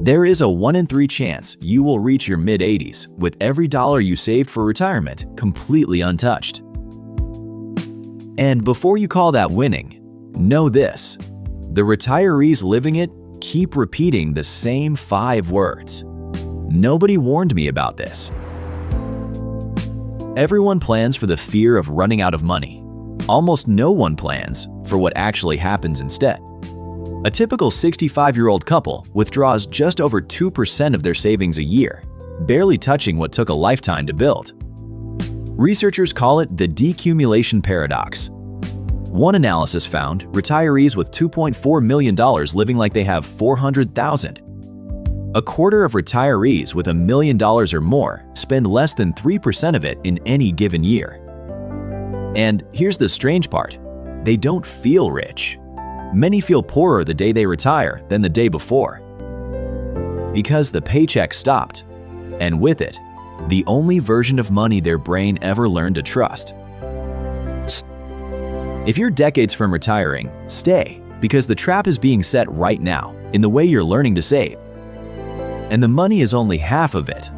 There is a 1 in 3 chance you will reach your mid-80s with every dollar you saved for retirement completely untouched. And before you call that winning, know this: the retirees living it keep repeating the same 5 words. Nobody warned me about this. Everyone plans for the fear of running out of money. Almost no one plans for what actually happens instead. A typical 65-year-old couple withdraws just over 2% of their savings a year, barely touching what took a lifetime to build. Researchers call it the decumulation paradox. One analysis found retirees with $2.4 million living like they have $400,000. A quarter of retirees with $1 million or more spend less than 3% of it in any given year. And here's the strange part: they don't feel rich. Many feel poorer the day they retire than the day before. Because the paycheck stopped, and with it, the only version of money their brain ever learned to trust. If you're decades from retiring, stay, because the trap is being set right now in the way you're learning to save. And the money is only half of it.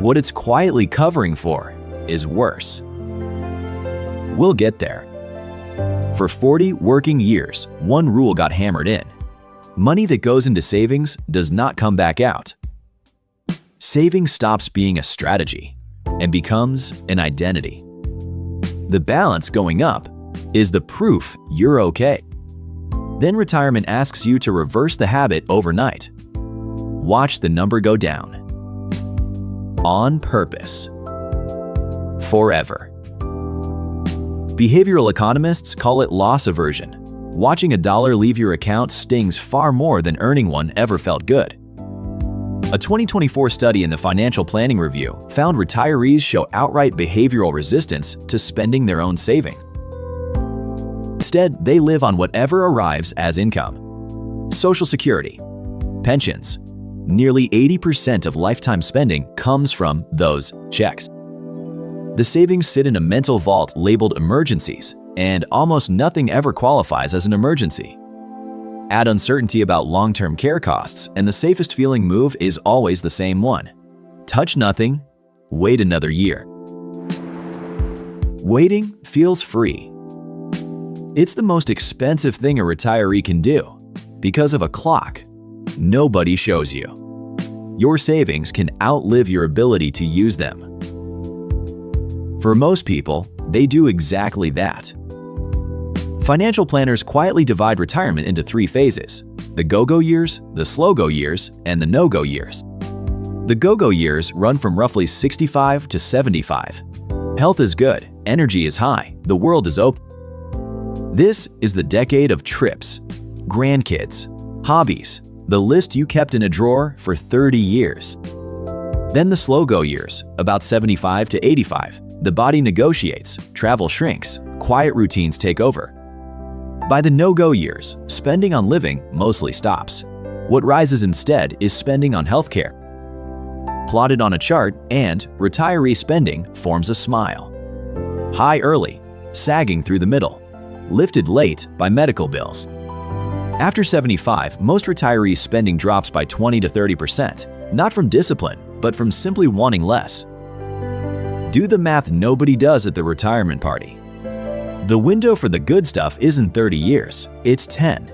What it's quietly covering for is worse. We'll get there. For 40 working years, one rule got hammered in: money that goes into savings does not come back out. Saving stops being a strategy and becomes an identity. The balance going up is the proof you're okay. Then retirement asks you to reverse the habit overnight. Watch the number go down. On purpose. Forever. Behavioral economists call it loss aversion. Watching a dollar leave your account stings far more than earning one ever felt good. A 2024 study in the Financial Planning Review found retirees show outright behavioral resistance to spending their own saving. Instead, they live on whatever arrives as income. Social Security, pensions. Nearly 80% of lifetime spending comes from those checks. The savings sit in a mental vault labeled emergencies, and almost nothing ever qualifies as an emergency. Add uncertainty about long-term care costs, and the safest feeling move is always the same one: touch nothing, wait another year. Waiting feels free. It's the most expensive thing a retiree can do. Because of a clock, nobody shows you. Your savings can outlive your ability to use them. For most people, they do exactly that. Financial planners quietly divide retirement into 3 phases: the go-go years, the slow-go years, and the no-go years. The go-go years run from roughly 65 to 75. Health is good, energy is high, the world is open. This is the decade of trips, grandkids, hobbies, the list you kept in a drawer for 30 years. Then the slow-go years, about 75 to 85. The body negotiates, travel shrinks, quiet routines take over. By the no-go years, spending on living mostly stops. What rises instead is spending on healthcare. Plotted on a chart, and retiree spending forms a smile. High early, sagging through the middle, lifted late by medical bills. After 75, most retirees' spending drops by 20 to 30%, not from discipline, but from simply wanting less. Do the math nobody does at the retirement party. The window for the good stuff isn't 30 years, it's 10.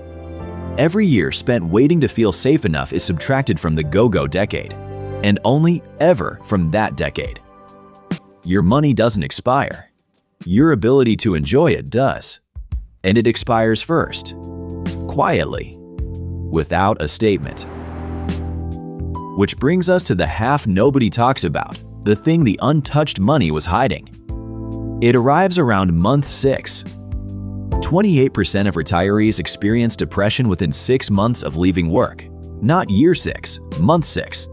Every year spent waiting to feel safe enough is subtracted from the go-go decade, and only ever from that decade. Your money doesn't expire. Your ability to enjoy it does. And it expires first, quietly, without a statement. Which brings us to the half nobody talks about, the thing the untouched money was hiding. It arrives around month 6. 28% of retirees experience depression within 6 months of leaving work, not year 6, month 6.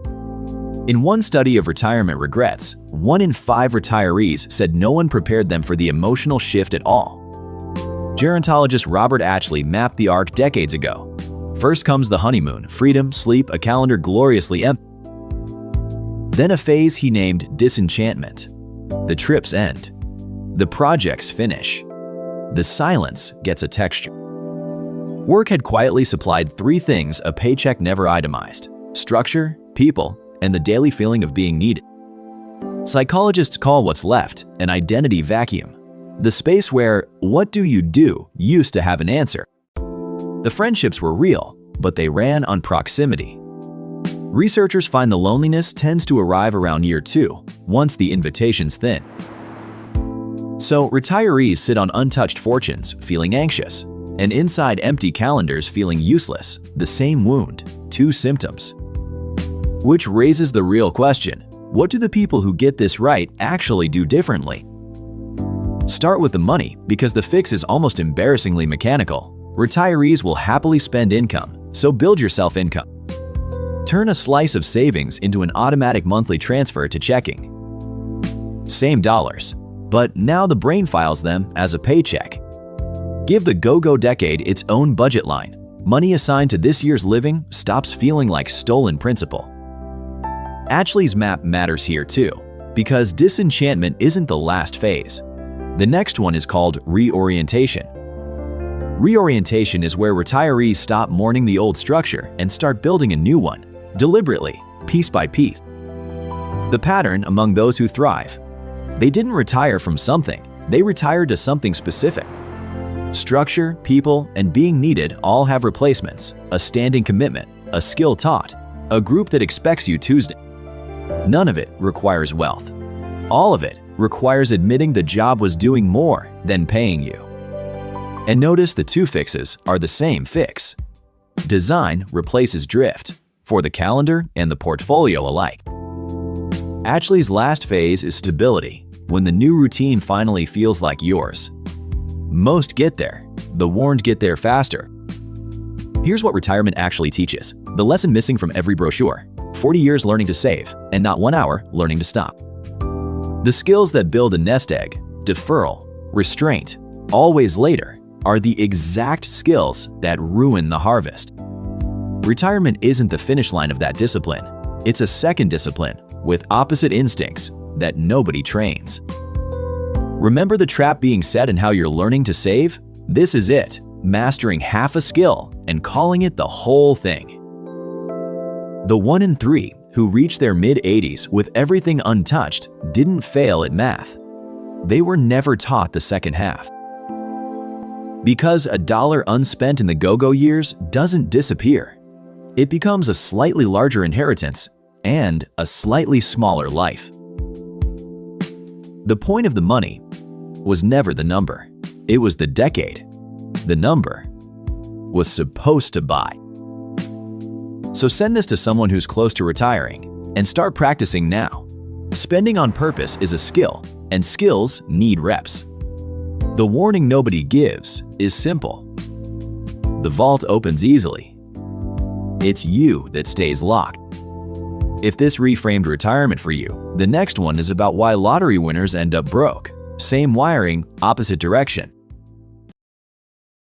In one study of retirement regrets, 1 in 5 retirees said no one prepared them for the emotional shift at all. Gerontologist Robert Atchley mapped the arc decades ago. First comes the honeymoon, freedom, sleep, a calendar gloriously empty. Then a phase he named disenchantment. The trips end. The projects finish. The silence gets a texture. Work had quietly supplied 3 things a paycheck never itemized: structure, people, and the daily feeling of being needed. Psychologists call what's left an identity vacuum, the space where "what do you do" used to have an answer. The friendships were real, but they ran on proximity. Researchers find the loneliness tends to arrive around year 2, once the invitations thin. So retirees sit on untouched fortunes, feeling anxious, and inside empty calendars feeling useless, the same wound, 2 symptoms. Which raises the real question: what do the people who get this right actually do differently? Start with the money, because the fix is almost embarrassingly mechanical. Retirees will happily spend income, so build yourself income. Turn a slice of savings into an automatic monthly transfer to checking. Same dollars, but now the brain files them as a paycheck. Give the go-go decade its own budget line. Money assigned to this year's living stops feeling like stolen principal. Ashley's map matters here too, because disenchantment isn't the last phase. The next one is called reorientation. Reorientation is where retirees stop mourning the old structure and start building a new one, deliberately, piece by piece. The pattern among those who thrive: they didn't retire from something, they retired to something specific. Structure, people, and being needed all have replacements, a standing commitment, a skill taught, a group that expects you Tuesday. None of it requires wealth. All of it requires admitting the job was doing more than paying you. And notice the 2 fixes are the same fix. Design replaces drift, for the calendar and the portfolio alike. Ashley's last phase is stability, when the new routine finally feels like yours. Most get there. The warned get there faster. Here's what retirement actually teaches. The lesson missing from every brochure: 40 years learning to save, and not 1 hour learning to stop. The skills that build a nest egg, deferral, restraint, always later, are the exact skills that ruin the harvest. Retirement isn't the finish line of that discipline. It's a second discipline with opposite instincts that nobody trains. Remember the trap being set and how you're learning to save? This is it, mastering half a skill and calling it the whole thing. The 1 in 3 who reach their mid-80s with everything untouched didn't fail at math. They were never taught the second half. Because a dollar unspent in the go-go years doesn't disappear. It becomes a slightly larger inheritance and a slightly smaller life. The point of the money was never the number. It was the decade. The number was supposed to buy. So send this to someone who's close to retiring and start practicing now. Spending on purpose is a skill, and skills need reps. The warning nobody gives is simple. The vault opens easily. It's you that stays locked. If this reframed retirement for you, the next one is about why lottery winners end up broke. Same wiring, opposite direction.